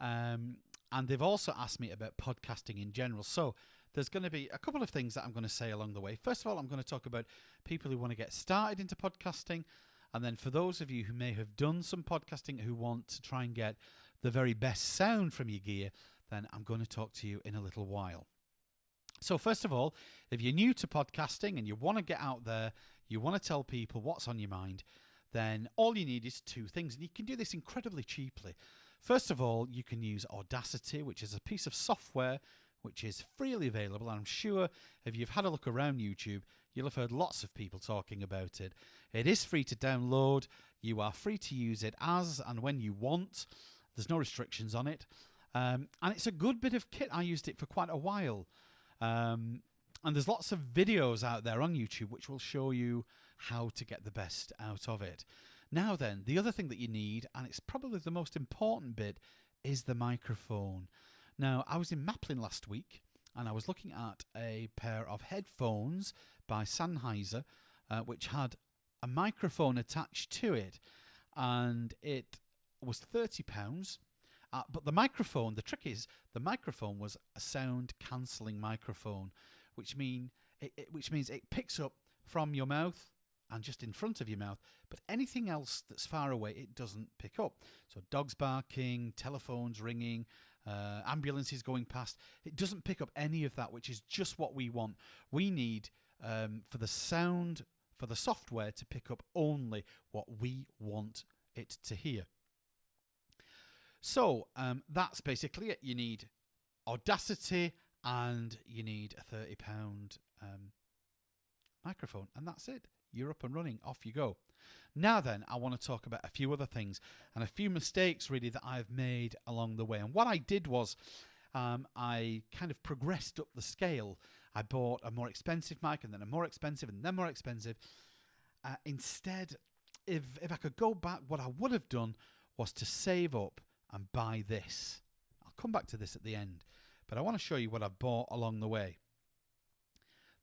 And they've also asked me about podcasting in general. So there's going to be a couple of things that I'm going to say along the way. First of all, I'm going to talk about people who want to get started into podcasting. And then for those of you who may have done some podcasting who want to try and get the very best sound from your gear, then I'm going to talk to you in a little while. So first of all, if you're new to podcasting and you want to get out there, you want to tell people what's on your mind, then all you need is two things. And you can do this incredibly cheaply. First of all, you can use Audacity, which is a piece of software which is freely available. And I'm sure if you've had a look around YouTube, you'll have heard lots of people talking about it. It is free to download. You are free to use it as and when you want. There's no restrictions on it. And it's a good bit of kit. I used it for quite a while. And there's lots of videos out there on YouTube which will show you how to get the best out of it. Now then, the other thing that you need, and it's probably the most important bit, is the microphone. Now, I was in Maplin last week, and I was looking at a pair of headphones by Sennheiser, which had a microphone attached to it, and it was £30. But the microphone, the trick is, the microphone was a sound cancelling microphone, which means it picks up from your mouth and just in front of your mouth, but anything else that's far away, it doesn't pick up. So dogs barking, telephones ringing, ambulances going past, it doesn't pick up any of that, which is just what we want. We need, for the sound, for the software to pick up only what we want it to hear. So that's basically it. You need Audacity and you need a £30 microphone, and that's it. You're up and running. Off you go. Now then, I want to talk about a few other things and a few mistakes really that I've made along the way. And what I did was I kind of progressed up the scale. I bought a more expensive mic and then a more expensive and then more expensive. Instead, if I could go back, what I would have done was to save up and buy this. I'll come back to this at the end, but I want to show you what I've bought along the way.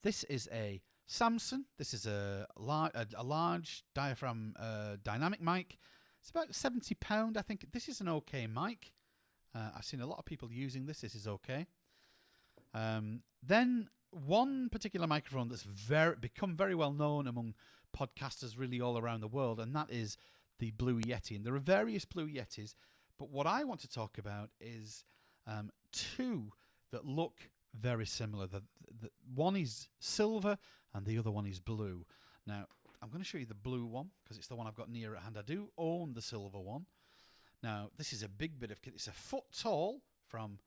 This is a Samson. This is a large diaphragm dynamic mic. It's about £70. I think this is an okay mic. I've seen a lot of people using this. This is okay. Then one particular microphone that's become very well known among podcasters really all around the world, and that is the Blue Yeti. And there are various Blue Yetis, but what I want to talk about is two that look very similar. The one is silver and the other one is blue. Now, I'm going to show you the blue one because it's the one I've got near at hand. I do own the silver one. Now, this is a big bit of kit. It's a foot tall from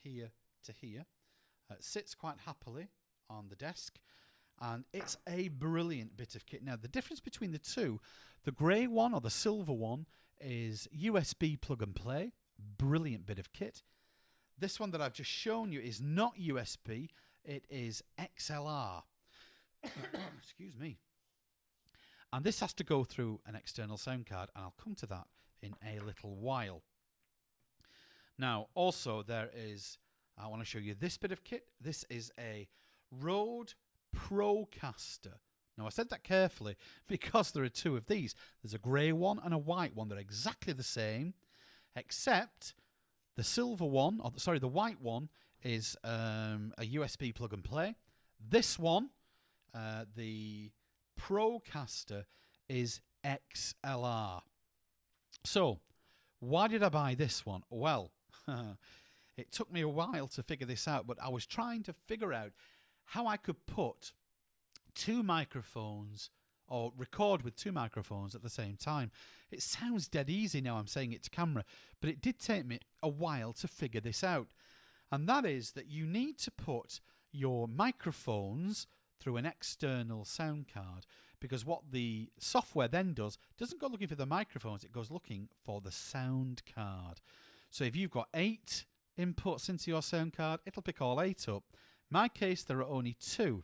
here to here. It sits quite happily on the desk, and it's a brilliant bit of kit. Now, the difference between the two, the grey one or the silver one is USB plug and play. Brilliant bit of kit. This one that I've just shown you is not USB, it is XLR. Excuse me. And this has to go through an external sound card, and I'll come to that in a little while. Now, also I want to show you this bit of kit. This is a Rode Procaster. Now, I said that carefully because there are two of these. There's a grey one and a white one. They're exactly the same, except the white one is a USB plug and play. This one, the Procaster, is XLR. So, why did I buy this one? Well, it took me a while to figure this out, but I was trying to figure out how I could put two microphones or record with two microphones at the same time. It sounds dead easy now I'm saying it to camera, but it did take me a while to figure this out. And that is that you need to put your microphones through an external sound card, because what the software then doesn't go looking for the microphones, it goes looking for the sound card. So if you've got 8 inputs into your sound card, it'll pick all 8 up. In my case, there are only 2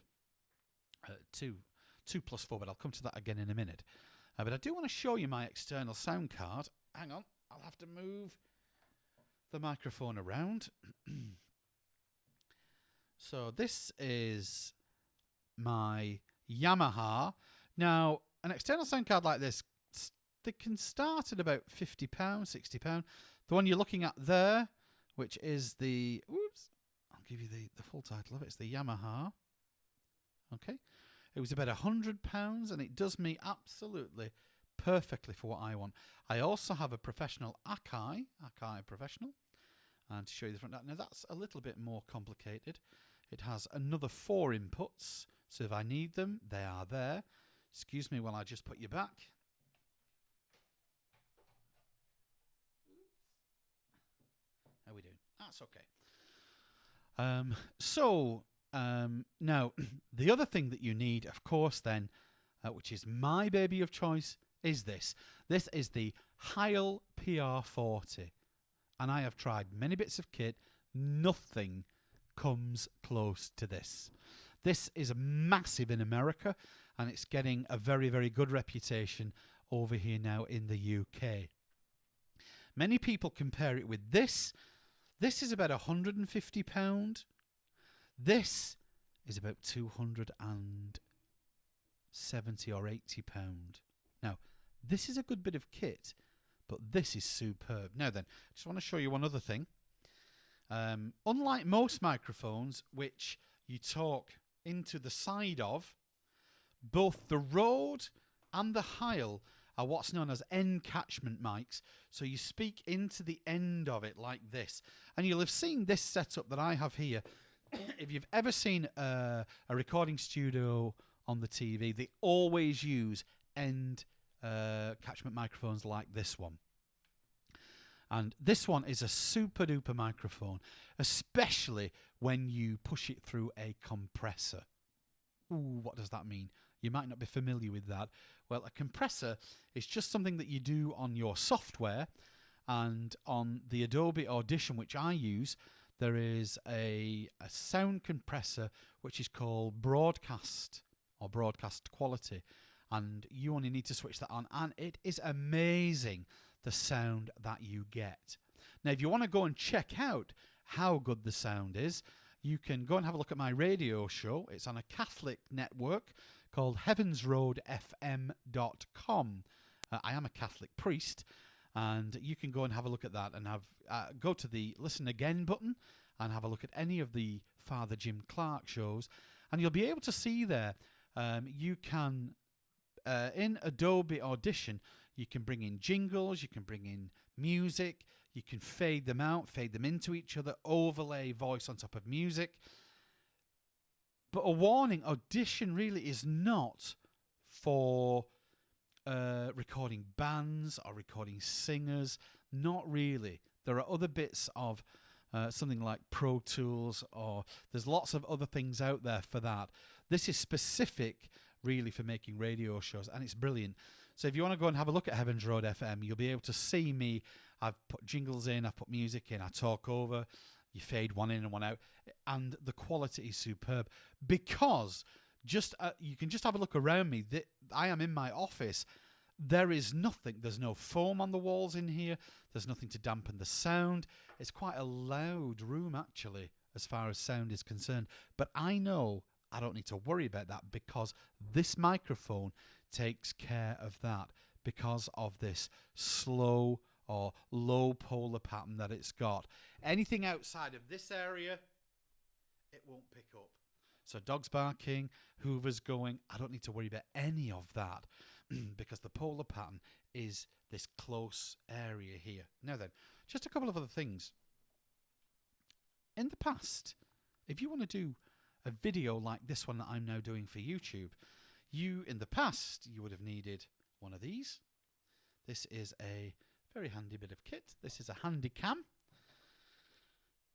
plus 4, but I'll come to that again in a minute. But I do want to show you my external sound card. Hang on, I'll have to move the microphone around. So this is my Yamaha. Now, an external sound card like this they can start at about £50, £60. The one you're looking at there, which is the, I'll give you the full title of it. It's the Yamaha. Okay. It was about £100, and it does me absolutely perfectly for what I want. I also have a professional Akai Professional. And to show you the front, now that's a little bit more complicated. It has another 4 inputs, so if I need them, they are there. Excuse me while I just put you back. How are we doing? That's okay. Now, the other thing that you need, of course, then, which is my baby of choice, is this. This is the Heil PR40. And I have tried many bits of kit. Nothing comes close to this. This is massive in America, and it's getting a very, very good reputation over here now in the UK. Many people compare it with this. This is about £150. This is about £270 or £80. Now, this is a good bit of kit, but this is superb. Now then, I just want to show you one other thing. Unlike most microphones, which you talk into the side of, both the Rode and the Heil are what's known as end catchment mics. So you speak into the end of it like this. And you'll have seen this setup that I have here. If you've ever seen a recording studio on the TV, they always use end catchment microphones like this one. And this one is a super duper microphone, especially when you push it through a compressor. Ooh, what does that mean? You might not be familiar with that. Well, a compressor is just something that you do on your software, and on the Adobe Audition, which I use, there is a sound compressor which is called Broadcast or Broadcast Quality, and you only need to switch that on, and it is amazing the sound that you get. Now, if you want to go and check out how good the sound is, you can go and have a look at my radio show. It's on a Catholic network called heavensroadfm.com. I am a Catholic priest, and you can go and have a look at that and have go to the Listen Again button and have a look at any of the Father Jim Clark shows, and you'll be able to see there. You can, in Adobe Audition, you can bring in jingles, you can bring in music, you can fade them out, fade them into each other, overlay voice on top of music. But a warning, Audition really is not for recording bands or recording singers. Not really. There are other bits of something like Pro Tools, or there's lots of other things out there for that. This is specific really for making radio shows, and it's brilliant. So if you want to go and have a look at Heavens Road FM, you'll be able to see me. I've put jingles in, I've put music in, I talk over, you fade one in and one out, and the quality is superb because just you can just have a look around me. I am in my office. There is nothing. There's no foam on the walls in here. There's nothing to dampen the sound. It's quite a loud room, actually, as far as sound is concerned. But I know I don't need to worry about that because this microphone takes care of that because of this slow or low polar pattern that it's got. Anything outside of this area, it won't pick up. So dogs barking, hoovers going, I don't need to worry about any of that because the polar pattern is this close area here. Now then, just a couple of other things. In the past, if you want to do a video like this one that I'm now doing for YouTube, in the past, you would have needed one of these. This is a very handy bit of kit. This is a Handycam.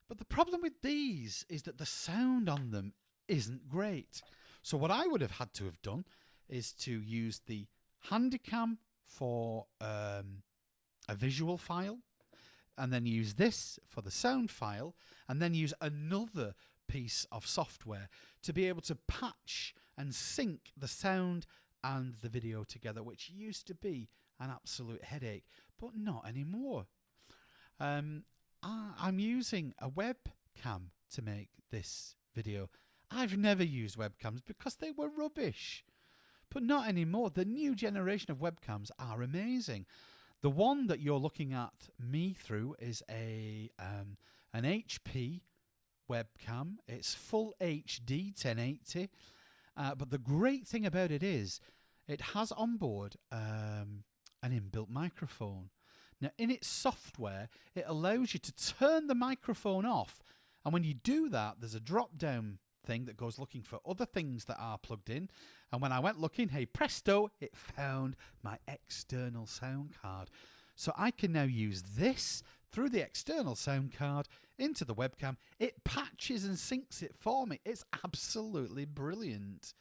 But the problem with these is that the sound on them isn't great. So what I would have had to have done is to use the Handycam for a visual file, and then use this for the sound file, and then use another piece of software to be able to patch and sync the sound and the video together, which used to be an absolute headache, but not anymore. I'm using a webcam to make this video. I've never used webcams because they were rubbish. But not anymore. The new generation of webcams are amazing. The one that you're looking at me through is an HP webcam. It's full HD 1080. But the great thing about it is it has on board an inbuilt microphone. Now, in its software, it allows you to turn the microphone off. And when you do that, there's a drop-down thing that goes looking for other things that are plugged in. And when I went looking, hey presto, it found my external sound card. So I can now use this through the external sound card into the webcam. It patches and syncs it for me. It's absolutely brilliant.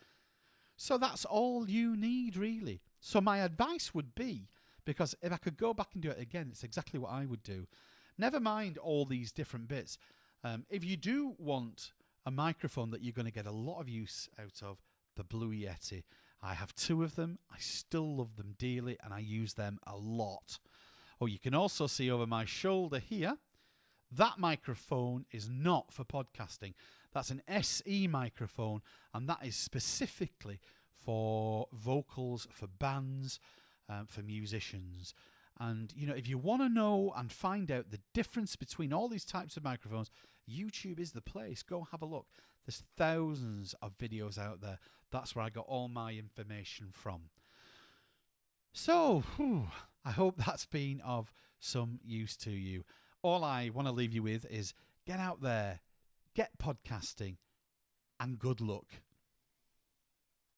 So that's all you need, really. So my advice would be, because if I could go back and do it again, it's exactly what I would do. Never mind all these different bits. If you do want a microphone that you're going to get a lot of use out of, the Blue Yeti. I have 2 of them. I still love them dearly, and I use them a lot. Oh, you can also see over my shoulder here, that microphone is not for podcasting. That's an SE microphone, and that is specifically for vocals, for bands, for musicians. And, you know, if you want to know and find out the difference between all these types of microphones, YouTube is the place. Go have a look. There's thousands of videos out there. That's where I got all my information from. So, I hope that's been of some use to you. All I want to leave you with is get out there, get podcasting, and good luck.